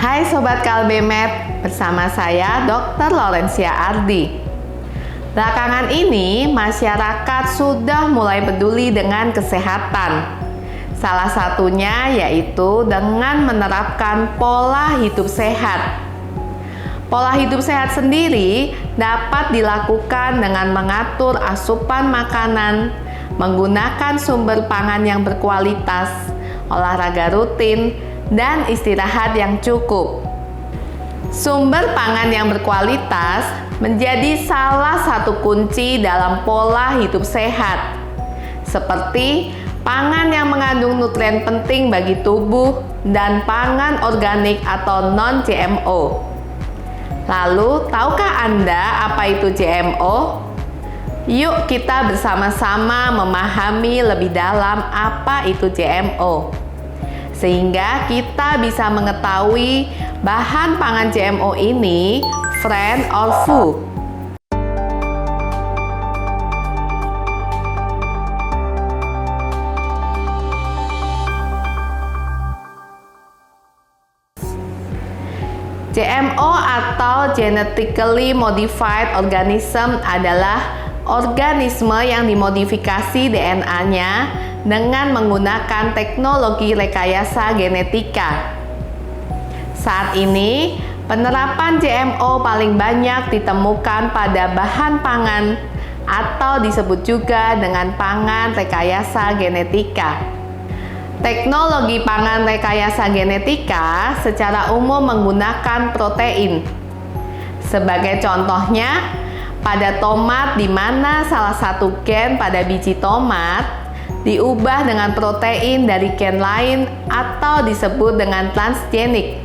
Hai Sobat Kalbemed, bersama saya Dr. Laurencia Ardi. Belakangan ini, masyarakat sudah mulai peduli dengan kesehatan. Salah satunya yaitu dengan menerapkan pola hidup sehat. Pola hidup sehat sendiri dapat dilakukan dengan mengatur asupan makanan, menggunakan sumber pangan yang berkualitas, olahraga rutin, dan istirahat yang cukup. Sumber pangan yang berkualitas menjadi salah satu kunci dalam pola hidup sehat, seperti pangan yang mengandung nutrien penting bagi tubuh dan pangan organik atau non-GMO. Lalu, tahukah Anda apa itu GMO? Yuk kita bersama-sama memahami lebih dalam apa itu GMO, sehingga kita bisa mengetahui bahan pangan GMO ini friend or foe. GMO atau Genetically Modified Organism adalah organisme yang dimodifikasi DNA dengan menggunakan teknologi rekayasa genetika. Saat ini, penerapan GMO paling banyak ditemukan pada bahan pangan atau disebut juga dengan pangan rekayasa genetika. Teknologi pangan rekayasa genetika secara umum menggunakan protein. Sebagai contohnya, pada tomat di mana salah satu gen pada biji tomat diubah dengan protein dari gen lain atau disebut dengan transgenik,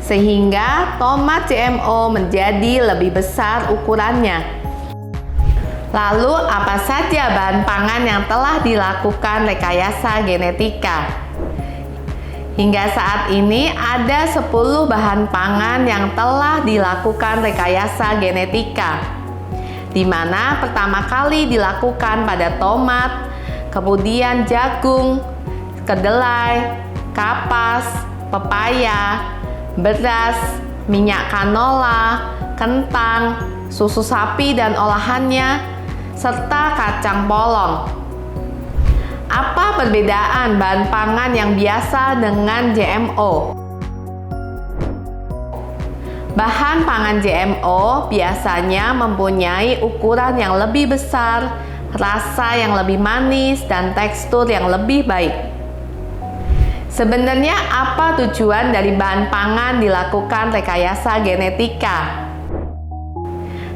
sehingga tomat GMO menjadi lebih besar ukurannya. Lalu apa saja bahan pangan yang telah dilakukan rekayasa genetika? Hingga saat ini ada 10 bahan pangan yang telah dilakukan rekayasa genetika, di mana pertama kali dilakukan pada tomat, kemudian jagung, kedelai, kapas, pepaya, beras, minyak canola, kentang, susu sapi dan olahannya, serta kacang polong. Apa perbedaan bahan pangan yang biasa dengan GMO? Bahan pangan GMO biasanya mempunyai ukuran yang lebih besar, rasa yang lebih manis, dan tekstur yang lebih baik. Sebenarnya apa tujuan dari bahan pangan dilakukan rekayasa genetika?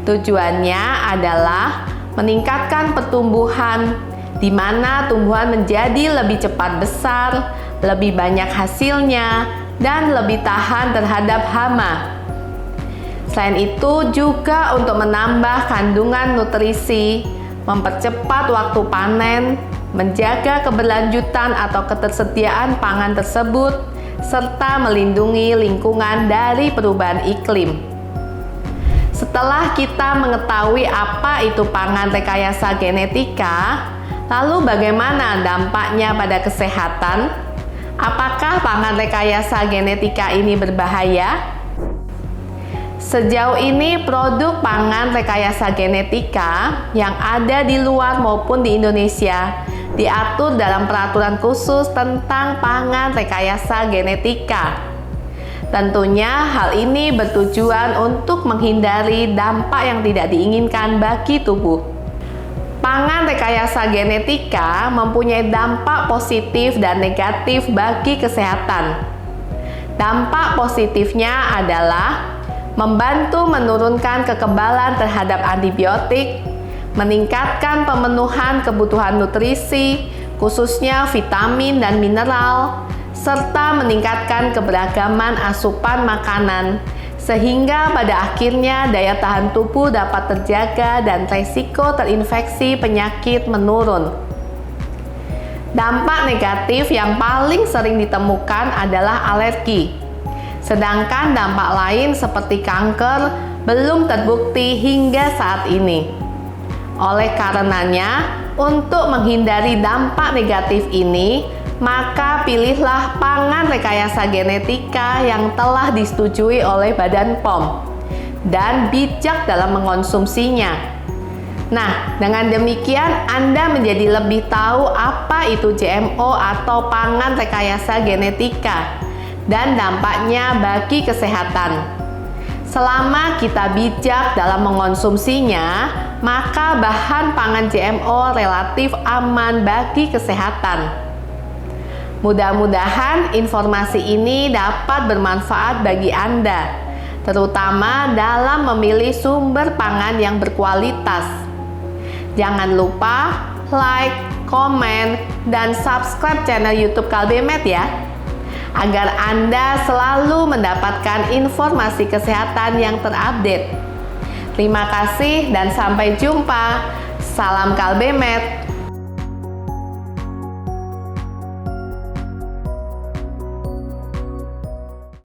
Tujuannya adalah meningkatkan pertumbuhan, di mana tumbuhan menjadi lebih cepat besar, lebih banyak hasilnya, dan lebih tahan terhadap hama. Selain itu juga untuk menambah kandungan nutrisi, mempercepat waktu panen, menjaga keberlanjutan atau ketersediaan pangan tersebut, serta melindungi lingkungan dari perubahan iklim. Setelah kita mengetahui apa itu pangan rekayasa genetika, lalu bagaimana dampaknya pada kesehatan? Apakah pangan rekayasa genetika ini berbahaya? Sejauh ini produk pangan rekayasa genetika yang ada di luar maupun di Indonesia diatur dalam peraturan khusus tentang pangan rekayasa genetika. Tentunya hal ini bertujuan untuk menghindari dampak yang tidak diinginkan bagi tubuh. Pangan rekayasa genetika mempunyai dampak positif dan negatif bagi kesehatan. Dampak positifnya adalah membantu menurunkan kekebalan terhadap antibiotik, meningkatkan pemenuhan kebutuhan nutrisi, khususnya vitamin dan mineral, serta meningkatkan keberagaman asupan makanan, sehingga pada akhirnya daya tahan tubuh dapat terjaga dan resiko terinfeksi penyakit menurun. Dampak negatif yang paling sering ditemukan adalah alergi. Sedangkan dampak lain seperti kanker belum terbukti hingga saat ini. Oleh karenanya, untuk menghindari dampak negatif ini, maka pilihlah pangan rekayasa genetika yang telah disetujui oleh Badan POM dan bijak dalam mengonsumsinya. Nah, dengan demikian Anda menjadi lebih tahu apa itu GMO atau pangan rekayasa genetika dan dampaknya bagi kesehatan. Selama kita bijak dalam mengonsumsinya, maka bahan pangan GMO relatif aman bagi kesehatan. Mudah-mudahan informasi ini dapat bermanfaat bagi Anda, terutama dalam memilih sumber pangan yang berkualitas. Jangan lupa like, komen, dan subscribe channel YouTube Kalbemed ya, agar Anda selalu mendapatkan informasi kesehatan yang terupdate. Terima kasih dan sampai jumpa. Salam Kalbemed.